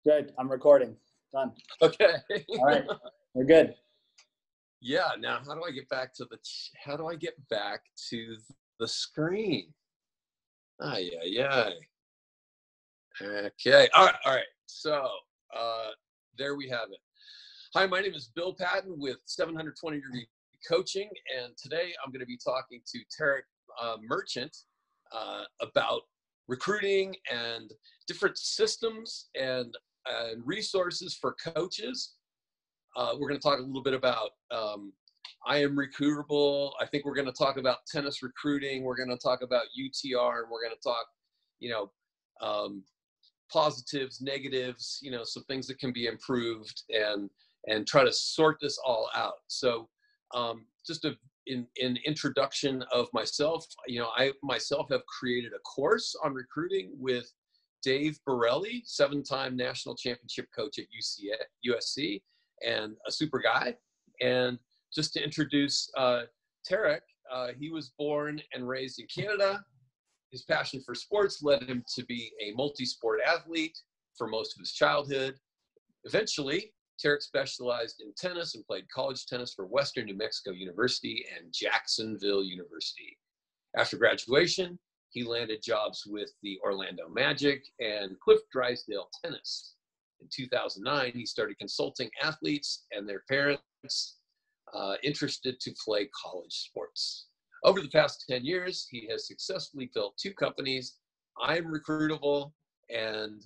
Good. I'm recording. Done. Okay. All right. We're good. Yeah. Now, how do I get back to the screen? Yeah. Okay. All right. So, there we have it. Hi, my name is Bill Patton with 720 Degree Coaching, and today I'm going to be talking to Tarek Merchant about recruiting and different systems and resources for coaches. We're going to talk a little bit about I am recruitable. I think we're going to talk about tennis recruiting. We're going to talk about UTR, and we're going to talk, positives, negatives, some things that can be improved, and try to sort this all out. So just in introduction of myself, I myself have created a course on recruiting with Dave Borelli, 7-time national championship coach at USC, and a super guy. And just to introduce Tarek, he was born and raised in Canada. His passion for sports led him to be a multi-sport athlete for most of his childhood. Eventually, Tarek specialized in tennis and played college tennis for Western New Mexico University and Jacksonville University. After graduation, he landed jobs with the Orlando Magic and Cliff Drysdale Tennis. In 2009, he started consulting athletes and their parents interested to play college sports. Over the past 10 years, he has successfully built 2 companies, I'm Recruitable and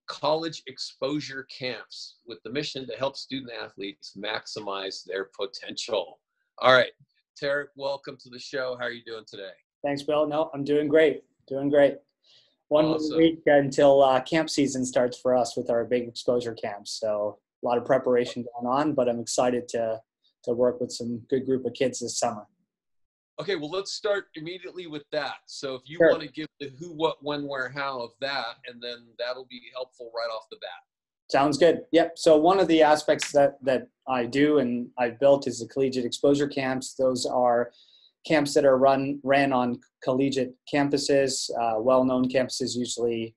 College Exposure Camps, with the mission to help student athletes maximize their potential. All right, Tarek, welcome to the show. How are you doing today? Thanks, Bill. No, I'm doing great. Doing great. One more Awesome. week until camp season starts for us with our big exposure camps. So a lot of preparation going on, but I'm excited to work with some good group of kids this summer. Okay, well, let's start immediately with that. So if you Sure. want to give the who, what, when, where, how of that, and then that'll be helpful right off the bat. Sounds good. Yep. So one of the aspects that I do and I've built is the collegiate exposure camps. Those are camps that are ran on collegiate campuses, well-known campuses usually.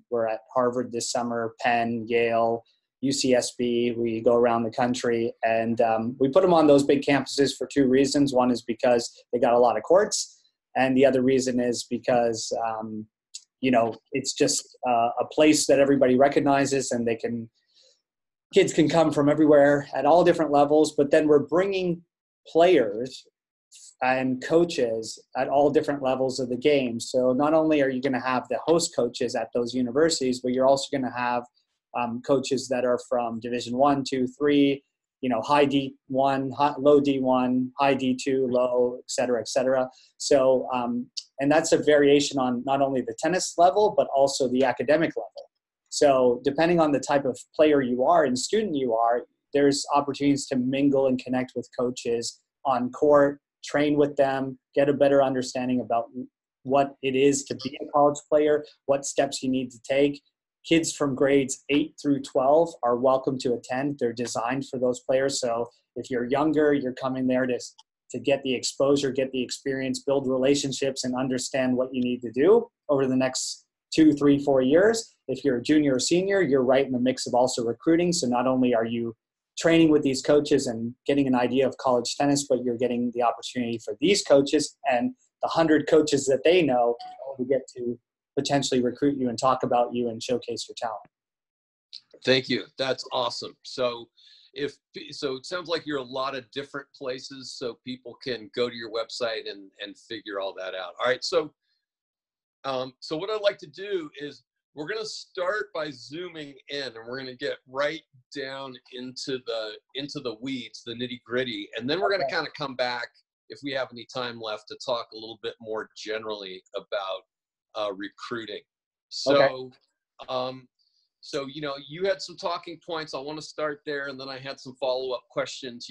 We're at Harvard this summer, Penn, Yale, UCSB. We go around the country, and we put them on those big campuses for 2 reasons. One is because they got a lot of courts, and the other reason is because it's just a place that everybody recognizes, and kids can come from everywhere at all different levels. But then we're bringing players and coaches at all different levels of the game. So not only are you going to have the host coaches at those universities, but you're also going to have coaches that are from Division 1, 2, 3, high D1, low D1, high D2, low, et cetera, et cetera. So, and that's a variation on not only the tennis level, but also the academic level. So depending on the type of player you are and student you are, there's opportunities to mingle and connect with coaches on court, train with them, get a better understanding about what it is to be a college player, what steps you need to take. Kids from grades 8 through 12 are welcome to attend. They're designed for those players. So if you're younger, you're coming there to get the exposure, get the experience, build relationships, and understand what you need to do over the next 2, 3, 4 years. If you're a junior or senior, you're right in the mix of also recruiting. So not only are you training with these coaches and getting an idea of college tennis, but you're getting the opportunity for these coaches and the 100 coaches that they know to get to potentially recruit you and talk about you and showcase your talent. Thank you. That's awesome. So it sounds like you're a lot of different places, so people can go to your website and figure all that out. All right. So what I'd like to do is we're going to start by zooming in, and we're going to get right down into the weeds, the nitty gritty. And then we're going to kind of come back, if we have any time left, to talk a little bit more generally about recruiting. So, you had some talking points. I want to start there, and then I had some follow-up questions.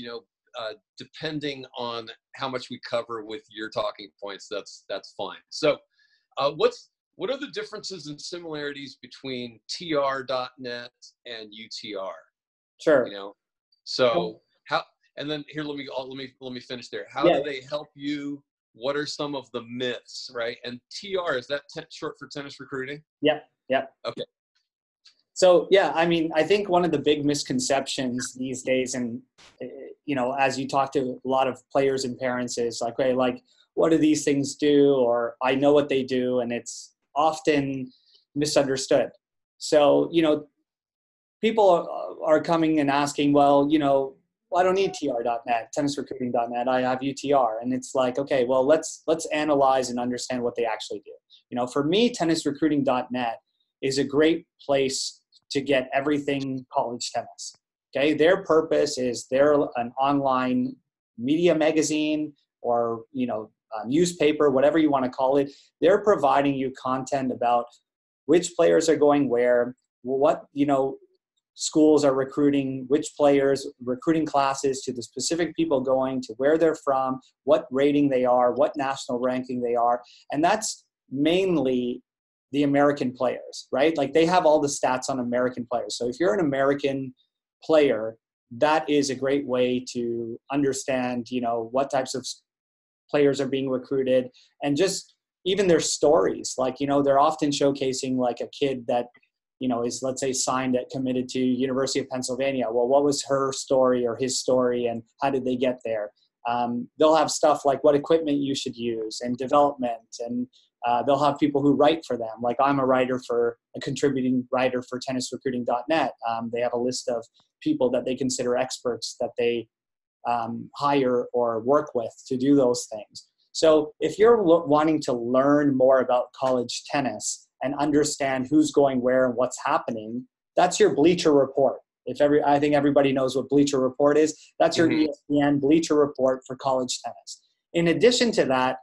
Depending on how much we cover with your talking points, that's fine. So, what are the differences and similarities between TR.net and UTR? Sure. So how? And then here, let me finish there. How do they help you? What are some of the myths, right? And TR, is that short for tennis recruiting? Yep. Okay. So yeah, I mean, I think one of the big misconceptions these days, and as you talk to a lot of players and parents, is like, okay, like, what do these things do? Or I know what they do, and it's often misunderstood. So people are coming and asking, well, I don't need tr.net, tennisrecruiting.net. I have UTR, and it's like, okay, well, let's analyze and understand what they actually do. For me, tennisrecruiting.net is a great place to get everything college tennis. Okay, their purpose is they're an online media magazine or a newspaper, whatever you want to call it. They're providing you content about which players are going where, what schools are recruiting, which players, recruiting classes to the specific people going, to where they're from, what rating they are, what national ranking they are, and that's mainly the American players, right? Like they have all the stats on American players. So if you're an American player, that is a great way to understand, what types of players are being recruited, and just even their stories. Like, they're often showcasing like a kid that, is, let's say, signed at committed to University of Pennsylvania. Well, what was her story or his story, and how did they get there? They'll have stuff like what equipment you should use and development, and they'll have people who write for them. Like I'm a contributing writer for tennisrecruiting.net. They have a list of people that they consider experts that they hire or work with to do those things. So if you're wanting to learn more about college tennis and understand who's going where and what's happening, that's your Bleacher Report. I think everybody knows what Bleacher Report is. That's your ESPN Bleacher Report for college tennis. In addition to that,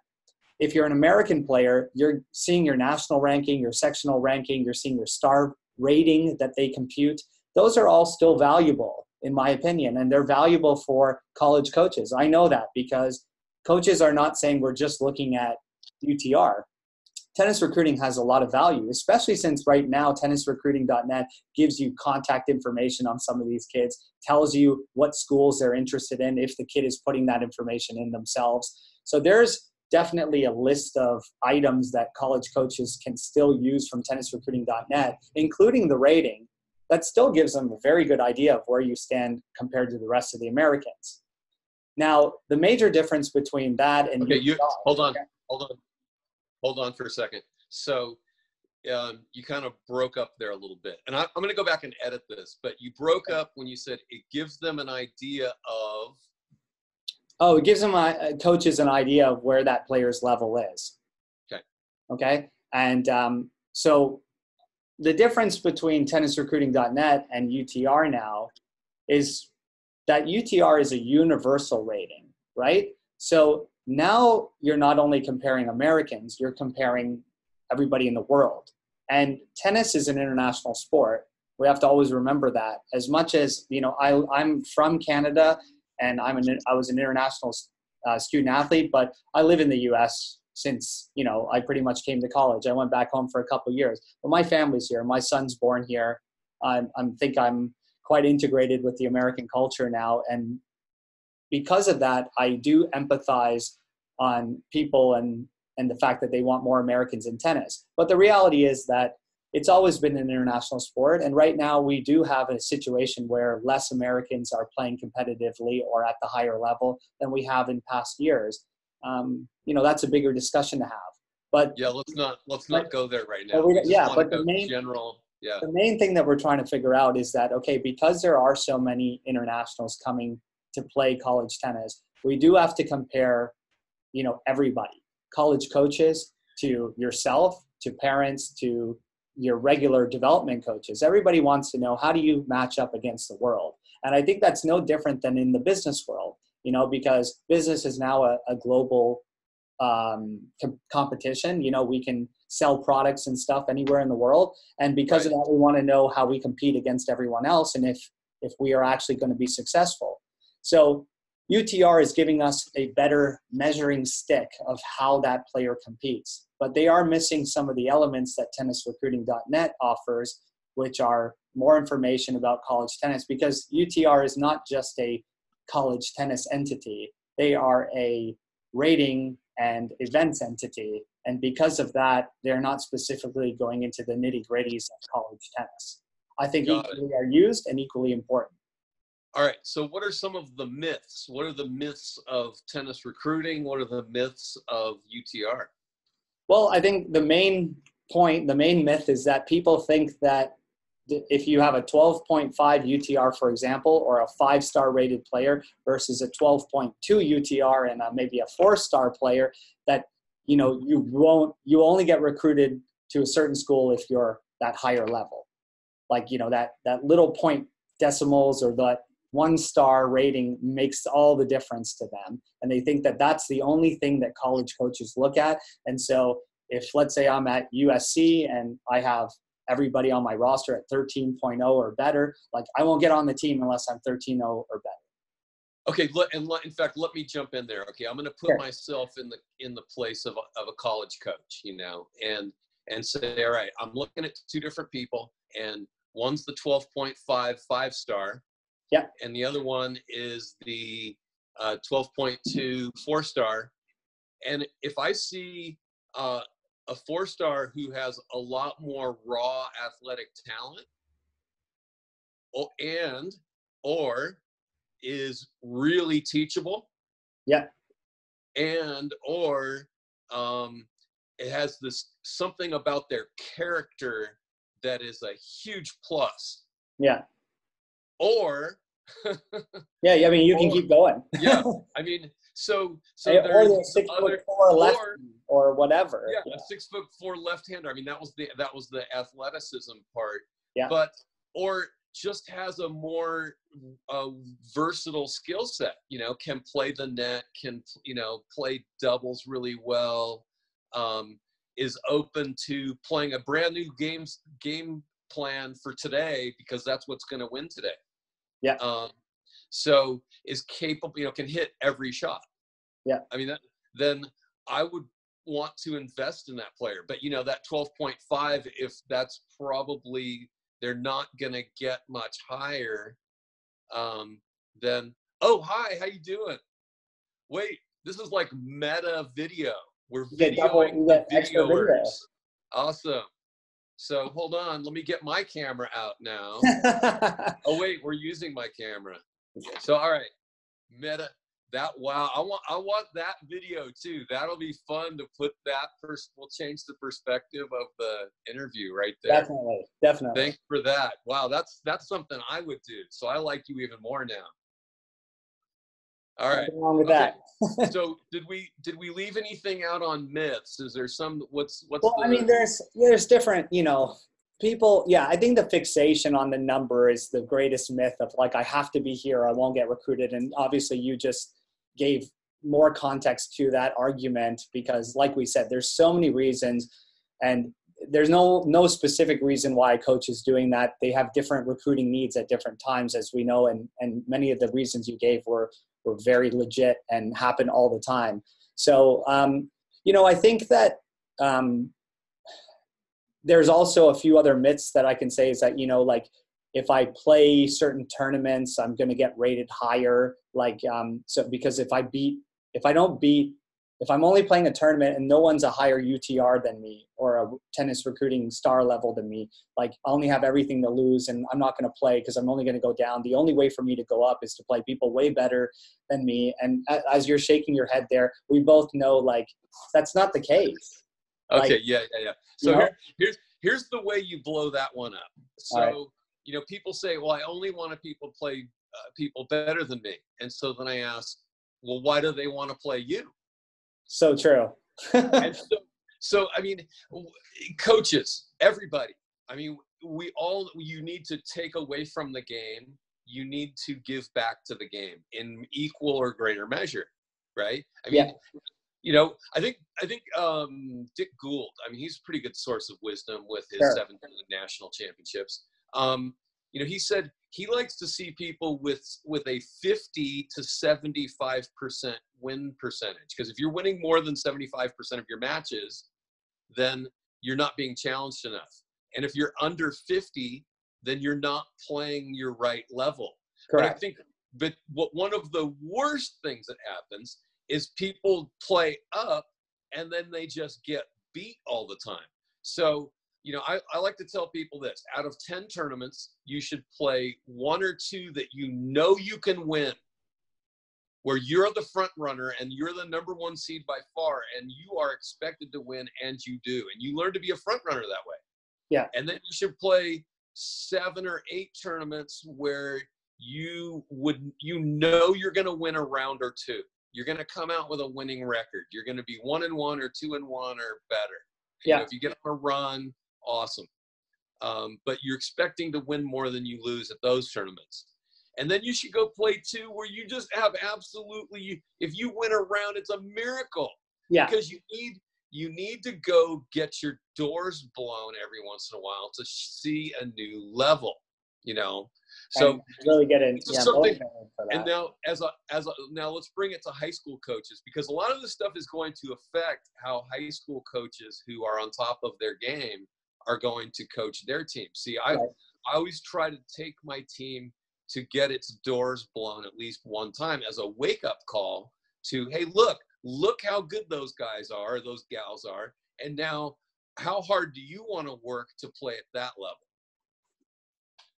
if you're an American player, you're seeing your national ranking, your sectional ranking, you're seeing your star rating that they compute. Those are all still valuable, in my opinion, and they're valuable for college coaches. I know that because coaches are not saying we're just looking at UTR. Tennis recruiting has a lot of value, especially since right now tennisrecruiting.net gives you contact information on some of these kids, tells you what schools they're interested in if the kid is putting that information in themselves. So there's definitely a list of items that college coaches can still use from tennisrecruiting.net, including the rating. That still gives them a very good idea of where you stand compared to the rest of the Americans. Now, the major difference between that and hold on for a second. So you kind of broke up there a little bit, and I'm going to go back and edit this, but you broke up when you said it gives them an idea of. Oh, it gives them coaches an idea of where that player's level is. Okay. And so the difference between tennisrecruiting.net and UTR now is that UTR is a universal rating, right? So now you're not only comparing Americans, you're comparing everybody in the world. And tennis is an international sport. We have to always remember that. As much as, I'm from Canada and I was an international student athlete, but I live in the US since, I pretty much came to college. I went back home for a couple of years, but my family's here. My son's born here. I think I'm quite integrated with the American culture now. And because of that, I do empathize on people and the fact that they want more Americans in tennis. But the reality is that it's always been an international sport. And right now we do have a situation where less Americans are playing competitively or at the higher level than we have in past years. That's a bigger discussion to have. But yeah, let's not go there right now. But the main thing that we're trying to figure out is that, okay, because there are so many internationals coming to play college tennis, we do have to compare, everybody, college coaches to yourself, to parents, to your regular development coaches. Everybody wants to know, how do you match up against the world? And I think that's no different than in the business world, because business is now a global competition. We can sell products and stuff anywhere in the world. And because of that, we want to know how we compete against everyone else and if we are actually going to be successful. So UTR is giving us a better measuring stick of how that player competes. But they are missing some of the elements that tennisrecruiting.net offers, which are more information about college tennis, because UTR is not just a college tennis entity. They are a rating and events entity. And because of that, they're not specifically going into the nitty-gritties of college tennis. I think Got it. equally are used and equally important. All right. So what are some of the myths? What are the myths of tennis recruiting? What are the myths of UTR? Well, I think the main myth is that people think that if you have a 12.5 UTR, for example, or a 5-star rated player versus a 12.2 UTR and maybe a 4-star player, that, you know, you only get recruited to a certain school if you're that higher level. Like, you know, that little point decimals or that 1-star rating makes all the difference to them. And they think that that's the only thing that college coaches look at. And so if, let's say I'm at USC and I have everybody on my roster at 13.0 or better, like, I won't get on the team unless I'm 13.0 or better. Okay, in fact, let me jump in there. Okay, I'm going to put myself in the place of a college coach, you know, and say, all right, I'm looking at 2 different people, and one's the 12.5 5-star, yeah, and the other one is the 12.2 4-star. And if I see a 4-star who has a lot more raw athletic talent, or is really teachable, yeah, or it has this something about their character that is a huge plus. yeah, Or yeah. I mean, you can keep going. Yeah, I mean, so Or there's you're 6'4" left or whatever. Yeah, a 6'4" left-hander. I mean, that was the athleticism part. Yeah. But or just has a more versatile skill set. You know, can play the net, can, you know, play doubles really well. Is open to playing a brand new game plan for today because that's what's going to win today. Yeah. So is capable, you know, can hit every shot. Yeah. I mean, then I would want to invest in that player. But, you know, that 12.5, if that's probably, they're not going to get much higher, then, oh, hi, how you doing? Wait, this is like meta video. We're videoing the videoers. Awesome. So hold on, let me get my camera out now. Oh wait, we're using my camera. So all right, meta. Wow, I want that video too. That'll be fun to put that first. We'll change the perspective of the interview right there. Definitely. Thanks for that. Wow, that's something I would do. So I like you even more now. All right. Nothing wrong with that. So did we leave anything out on myths? Is there some, what's well, I mean, there's different, you know, people. Yeah, I think the fixation on the number is the greatest myth of, like, I have to be here, I won't get recruited. And obviously you just gave more context to that argument because, like we said, there's so many reasons, and there's no specific reason why a coach is doing that. They have different recruiting needs at different times, as we know, and many of the reasons you gave were very legit and happen all the time. So, you know, I think that there's also a few other myths that I can say is that, you know, like, if I play certain tournaments, I'm going to get rated higher. Like, so because if I'm only playing a tournament and no one's a higher UTR than me or a tennis recruiting star level than me, like, I only have everything to lose and I'm not going to play because I'm only going to go down. The only way for me to go up is to play people way better than me. And as you're shaking your head there, we both know, like, that's not the case. Okay. Like, Yeah. So here's the way you blow that one up. So, right. You know, people say, well, I only want to play people better than me. And so then I ask, well, why do they want to play you? So true. And so, I mean, coaches, everybody, I mean, you need to take away from the game. You need to give back to the game in equal or greater measure. Right. I mean, you know, I think Dick Gould, I mean, he's a pretty good source of wisdom with his 17 national championships. You know, he said he likes to see people with a 50 to 75% win percentage. Because if you're winning more than 75% of your matches, then you're not being challenged enough. And if you're under 50, then you're not playing your right level. Correct. But one of the worst things that happens is people play up and then they just get beat all the time. So I like to tell people this: out of 10 tournaments, you should play 1 or 2 that you can win, where you're the front runner and you're the #1 seed by far, and you are expected to win, and you do, and you learn to be a front runner that way. Yeah. And then you should play 7 or 8 tournaments where you're going to win a round or 2. You're going to come out with a winning record. You're going to be 1-1 or 2-1 or better. Yeah. If you get on a run, awesome. But you're expecting to win more than you lose at those tournaments. And then you should go play 2 where you just have absolutely, if you win a round, it's a miracle. Yeah. Because you need to go get your doors blown every once in a while to see a new level, So and really get in. Yeah. And now, now let's bring it to high school coaches, because a lot of this stuff is going to affect how high school coaches who are on top of their game are going to coach their team. See, I always try to take my team to get its doors blown at least one time as a wake-up call to, hey, look how good those guys are, those gals are, and now how hard do you want to work to play at that level?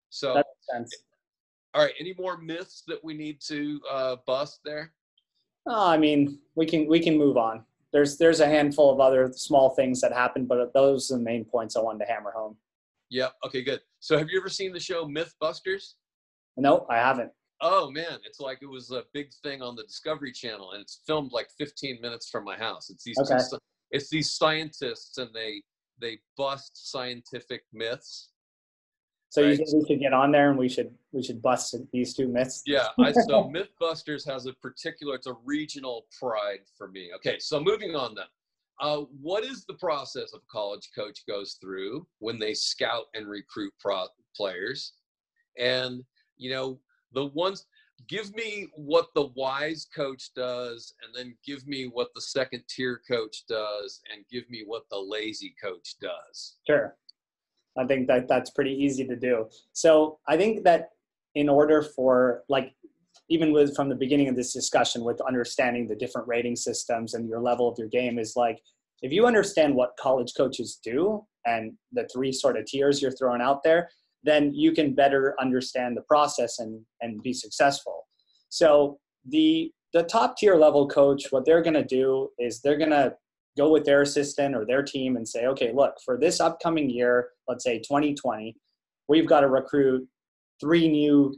So that makes sense. All right, any more myths that we need to bust there? I mean, we can move on. There's a handful of other small things that happen, but those are the main points I wanted to hammer home. Yep. Okay, good. So have you ever seen the show Mythbusters? No, I haven't. Oh man, it's like it was a big thing on the Discovery Channel, and it's filmed like 15 minutes from my house. It's these scientists, and they bust scientific myths. So right? You think we should get on there and we should bust these 2 myths? Yeah, so Mythbusters has it's a regional pride for me. Okay, so moving on then. What is the process a college coach goes through when they scout and recruit players? And, give me what the wise coach does, and then give me what the second tier coach does, and give me what the lazy coach does. Sure. I think that's pretty easy to do. So I think that in order for, even from the beginning of this discussion with understanding the different rating systems and your level of your game is if you understand what college coaches do and the 3 sort of tiers you're throwing out there, then you can better understand the process and be successful. So the top tier level coach, what they're going to do is they're going to go with their assistant or their team and say, okay, look, for this upcoming year, let's say 2020, we've got to recruit 3 new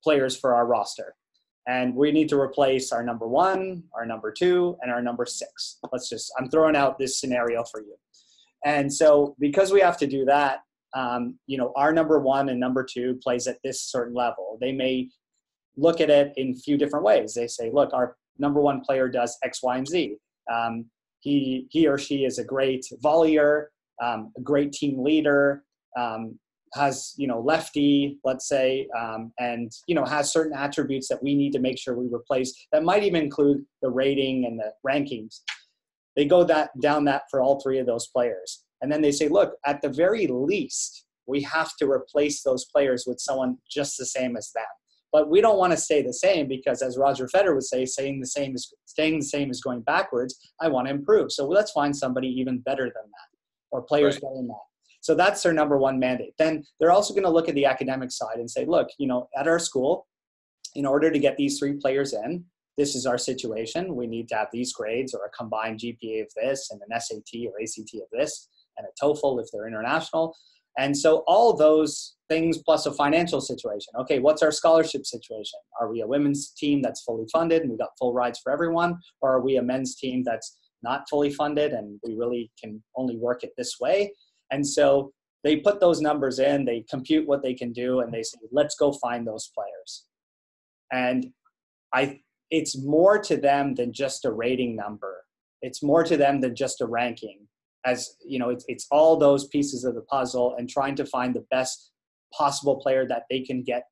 players for our roster. And we need to replace our #1, our #2, and our #6. I'm throwing out this scenario for you. And so because we have to do that, our #1 and #2 plays at this certain level. They may look at it in a few different ways. They say, look, our #1 player does X, Y, and Z. He or she is a great volleyer, a great team leader, has, lefty, let's say, and, has certain attributes that we need to make sure we replace. That might even include the rating and the rankings. They go down that for all 3 of those players. And then they say, look, at the very least, we have to replace those players with someone just the same as them. But we don't want to stay the same because, as Roger Federer would say, staying the same is going backwards. I want to improve. So let's find somebody even better than that, or players better than that. So that's their #1 mandate. Then they're also going to look at the academic side and say, look, at our school, in order to get these 3 players in, this is our situation. We need to have these grades, or a combined GPA of this, and an SAT or ACT of this, and a TOEFL if they're international. And so all those things plus a financial situation. Okay, what's our scholarship situation? Are we a women's team that's fully funded and we got full rides for everyone? Or are we a men's team that's not fully funded and we really can only work it this way? And so they put those numbers in, they compute what they can do, and they say, let's go find those players. And it's more to them than just a rating number. It's more to them than just a ranking. As it's all those pieces of the puzzle and trying to find the best possible player that they can get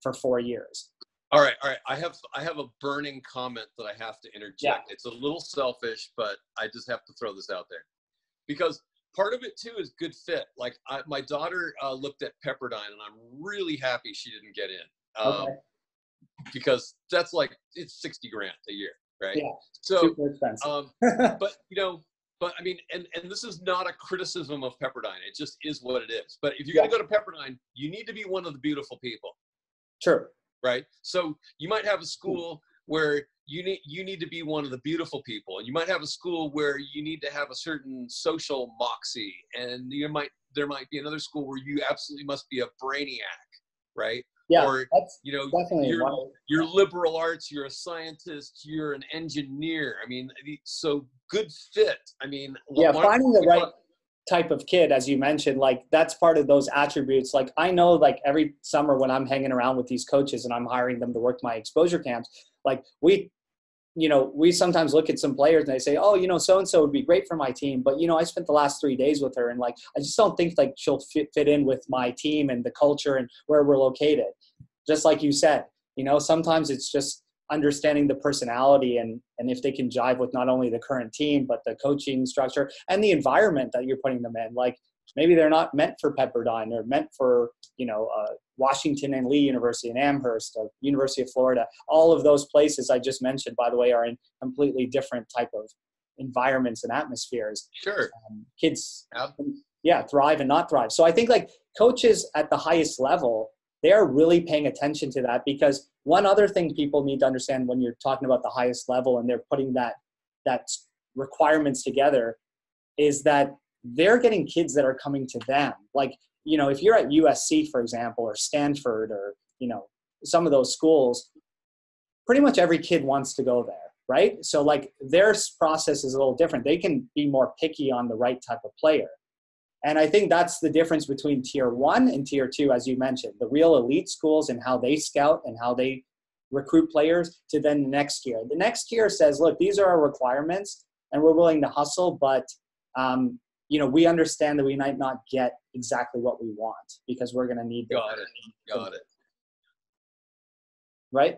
for 4 years. All right. I have a burning comment that I have to interject. Yeah. It's a little selfish, but I just have to throw this out there because part of it too is good fit. My daughter looked at Pepperdine, and I'm really happy she didn't get in. Okay. Because that's it's $60,000 a year, right? Yeah. So super expensive. But but I mean, and this is not a criticism of Pepperdine. It just is what it is. But if you're Yeah. going to go to Pepperdine, you need to be one of the beautiful people. Sure. Right. So you might have a school where you need to be one of the beautiful people, and you might have a school where you need to have a certain social moxie, and there might be another school where you absolutely must be a brainiac, right? Yeah, Or that's you know, definitely you're liberal arts, you're a scientist, you're an engineer. I mean, so good fit. I mean, yeah, finding the right type of kid, as you mentioned, like that's part of those attributes. Like I know, like every summer when I'm hanging around with these coaches and I'm hiring them to work my exposure camps, like we sometimes look at some players and they say, oh, so-and-so would be great for my team. But, I spent the last 3 days with her and like, I just don't think like she'll fit in with my team and the culture and where we're located. Just like you said, sometimes it's just understanding the personality and if they can jive with not only the current team, but the coaching structure and the environment that you're putting them in. Like maybe they're not meant for Pepperdine. They're meant for, Washington and Lee University and Amherst, University of Florida. All of those places I just mentioned, by the way, are in completely different type of environments and atmospheres. Sure. Kids, thrive and not thrive. So I think like coaches at the highest level, they're really paying attention to that, because one other thing people need to understand when you're talking about the highest level and they're putting that requirements together is that they're getting kids that are coming to them. Like, if you're at USC, for example, or Stanford or, some of those schools, pretty much every kid wants to go there, right? So like their process is a little different. They can be more picky on the right type of player. And I think that's the difference between tier 1 and tier 2, as you mentioned, the real elite schools and how they scout and how they recruit players, to then the next tier. The next tier says, look, these are our requirements and we're willing to hustle, but we understand that we might not get exactly what we want because we're going to need. Got it. Right.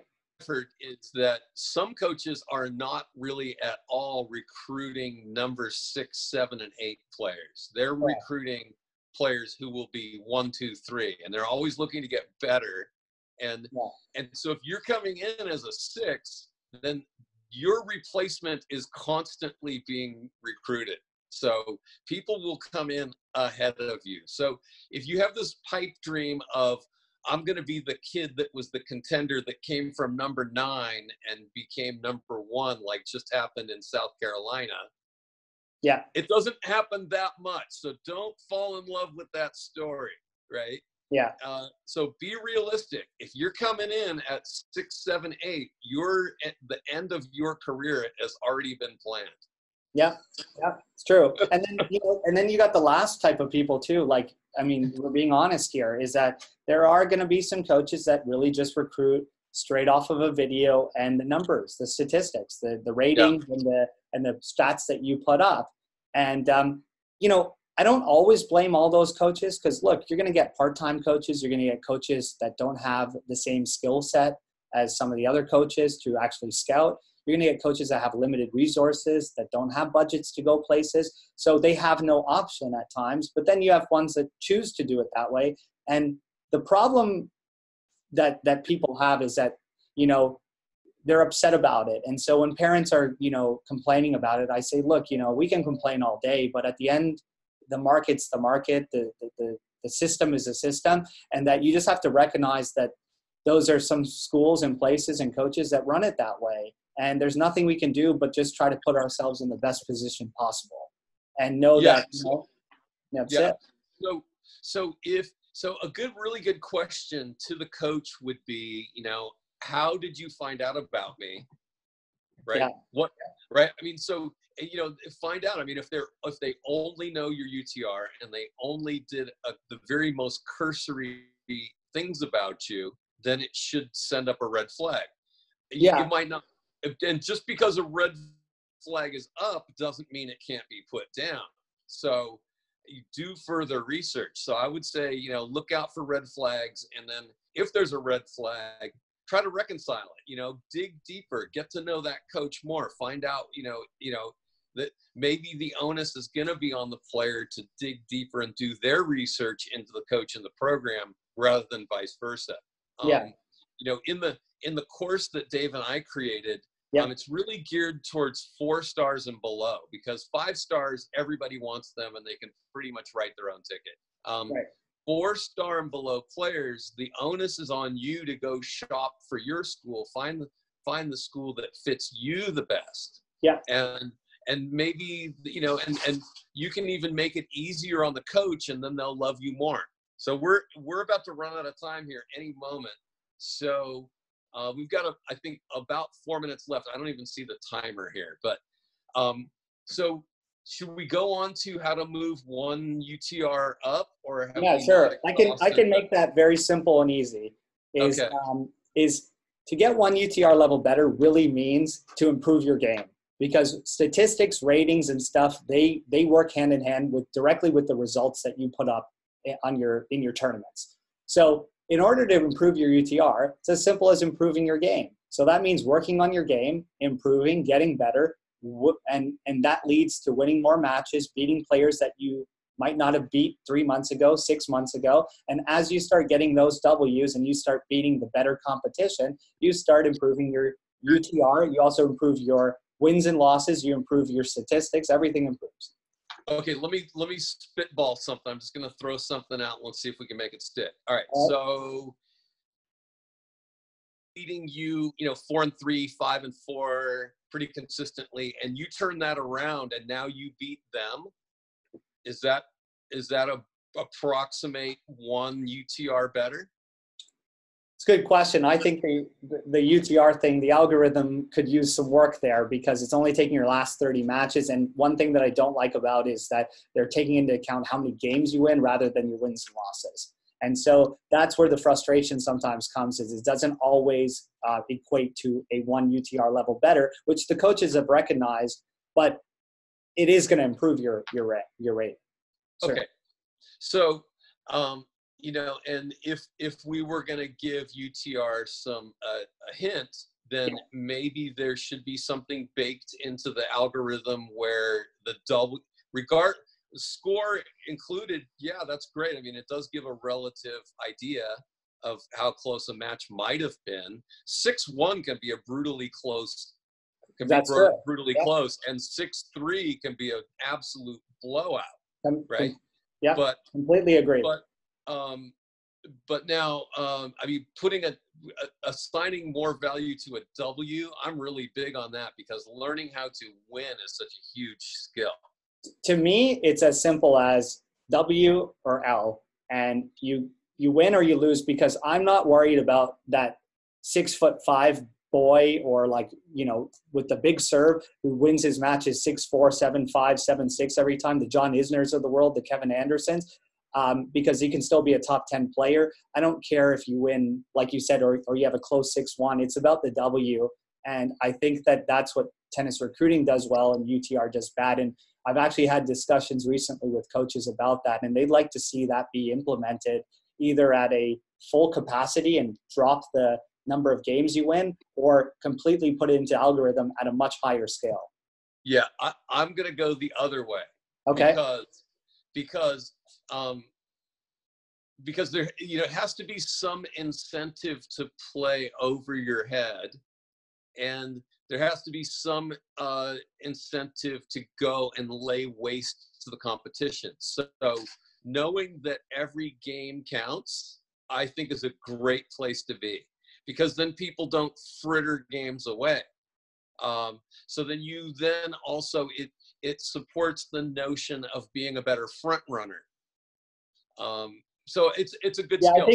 Is that some coaches are not really at all recruiting number 6, 7, and 8 players. They're recruiting players who will be 1, 2, 3, and they're always looking to get better. And so if you're coming in as a 6, then your replacement is constantly being recruited. So people will come in ahead of you. So if you have this pipe dream of, I'm going to be the kid that was the contender that came from number 9 and became number 1, like just happened in South Carolina. Yeah. It doesn't happen that much. So don't fall in love with that story, right? Yeah. So be realistic. If you're coming in at 6, 7, 8, you're at the end of your career has already been planned. Yeah, it's true. And then you got the last type of people too. Like, I mean, we're being honest here, is that there are going to be some coaches that really just recruit straight off of a video and the numbers, the statistics, the ratings and the stats that you put up. And I don't always blame all those coaches, because look, you're going to get part-time coaches. You're going to get coaches that don't have the same skill set as some of the other coaches to actually scout. You're going to get coaches that have limited resources, that don't have budgets to go places. So they have no option at times. But then you have ones that choose to do it that way. And the problem that people have is that, they're upset about it. And so when parents are, complaining about it, I say, look, we can complain all day, but at the end, the market's the market, the system is a system, and that you just have to recognize that those are some schools and places and coaches that run it that way. And there's nothing we can do but just try to put ourselves in the best position possible and know that, that's it. So a really good question to the coach would be, how did you find out about me? Right. Yeah. Right. I mean, so, find out, I mean, if they only know your UTR and they only did the very most cursory things about you, then it should send up a red flag. Yeah. You might not. And just because a red flag is up doesn't mean it can't be put down. So you do further research. So I would say, look out for red flags. And then if there's a red flag, try to reconcile it, dig deeper, get to know that coach more, find out, that maybe the onus is going to be on the player to dig deeper and do their research into the coach and the program rather than vice versa. In the course that Dave and I created, Yeah. It's really geared towards 4 stars and below, because 5 stars, everybody wants them and they can pretty much write their own ticket. Right. 4-star and below players, the onus is on you to go shop for your school, find the school that fits you the best. Yeah. And maybe, you know, and you can even make it easier on the coach, and then they'll love you more. So we're about to run out of time here any moment. So we've got I think about 4 minutes left. I don't even see the timer here, but so should we go on to how to move one UTR up, or have Yeah, we sure. not I can make that very simple and easy. Is to get one UTR level better really means to improve your game, because statistics, ratings, and stuff, they work hand in hand directly with the results that you put up in your tournaments. So in order to improve your UTR, it's as simple as improving your game. So that means working on your game, improving, getting better, and that leads to winning more matches, beating players that you might not have beat 3 months ago, 6 months ago. And as you start getting those W's and you start beating the better competition, you start improving your UTR. You also improve your wins and losses. You improve your statistics. Everything improves. Okay, let me spitball something. I'm just going to throw something out and let's see if we can make it stick. All right, so beating you, 4-3, 5-4 pretty consistently, and you turn that around and now you beat them. Is that approximate one UTR better? It's a good question. I think the UTR thing, the algorithm could use some work there, because it's only taking your last 30 matches. And one thing that I don't like about it is that they're taking into account how many games you win rather than your wins and losses. And so that's where the frustration sometimes comes, is it doesn't always equate to a one UTR level better, which the coaches have recognized, but it is going to improve your rate. Sure. Okay. So, and if we were going to give UTR some a hint, then maybe there should be something baked into the algorithm where the score included. Yeah, that's great. I mean, it does give a relative idea of how close a match might have been. 6-1 can be a brutally close. Brutally close, and 6-3 can be an absolute blowout, right? Yeah, but completely agree. But now, putting assigning more value to a W, I'm really big on that, because learning how to win is such a huge skill. To me, it's as simple as W or L, and you win or you lose, because I'm not worried about that 6'5" boy, or with the big serve, who wins his matches 6-4, 7-5, 7-6 every time, the John Isners of the world, the Kevin Andersons, because he can still be a top 10 player. I don't care if you win, like you said, or you have a close 6-1. It's about the W. And I think that that's what tennis recruiting does well and UTR does bad. And I've actually had discussions recently with coaches about that, and they'd like to see that be implemented either at a full capacity and drop the number of games you win, or completely put it into algorithm at a much higher scale. Yeah, I'm going to go the other way. Okay. Because there, it has to be some incentive to play over your head, and there has to be some incentive to go and lay waste to the competition. So knowing that every game counts, I think, is a great place to be, because then people don't fritter games away. So then also it supports the notion of being a better front runner. So it's a good skill.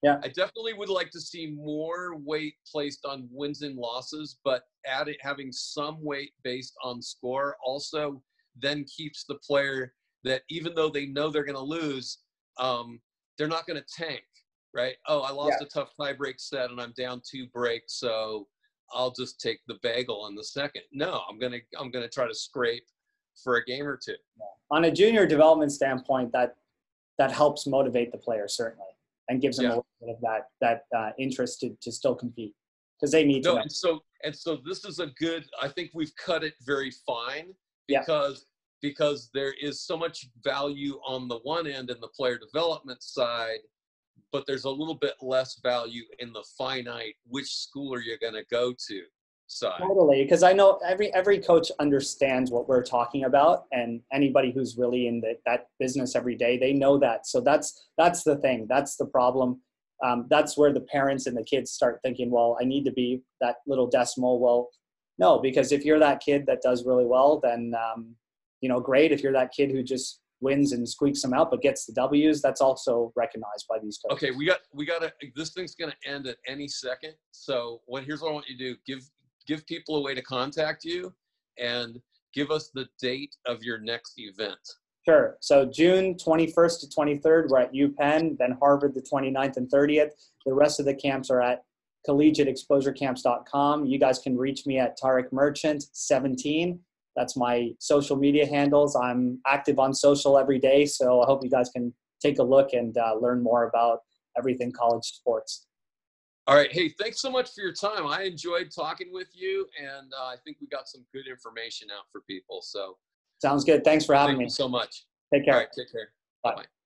I definitely would like to see more weight placed on wins and losses, but having some weight based on score also then keeps the player that, even though they know they're going to lose, they're not going to tank. Right? Oh, I lost a tough tie-break set and I'm down 2 breaks, so I'll just take the bagel in the second. No, I'm gonna try to scrape for a game or 2. On a junior development standpoint, that helps motivate the player, certainly, and gives them a little bit of that interest to still compete, because they need to know. And so this is a good. I think we've cut it very fine, because there is so much value on the one end in the player development side but there's a little bit less value in the finite, which school are you going to go to side. Totally, because I know every coach understands what we're talking about, and anybody who's really in that business every day, they know that. So that's the thing. That's the problem. That's where the parents and the kids start thinking, well, I need to be that little decimal. Well, no, because if you're that kid that does really well, then great. If you're that kid who just wins and squeaks them out but gets the W's, that's also recognized by these coaches. Okay, we got to, this thing's going to end at any second. So here's what I want you to do. Give people a way to contact you, and give us the date of your next event. Sure. So June 21st to 23rd, we're at UPenn, then Harvard the 29th and 30th. The rest of the camps are at collegiateexposurecamps.com. You guys can reach me at Tarek Merchant 17. That's my social media handles. I'm active on social every day, so I hope you guys can take a look and learn more about everything college sports. All right. Hey, thanks so much for your time. I enjoyed talking with you, and I think we got some good information out for people. So sounds good. Thanks for having me. Thank you so much. Take care. All right. Take care. Bye. Bye-bye.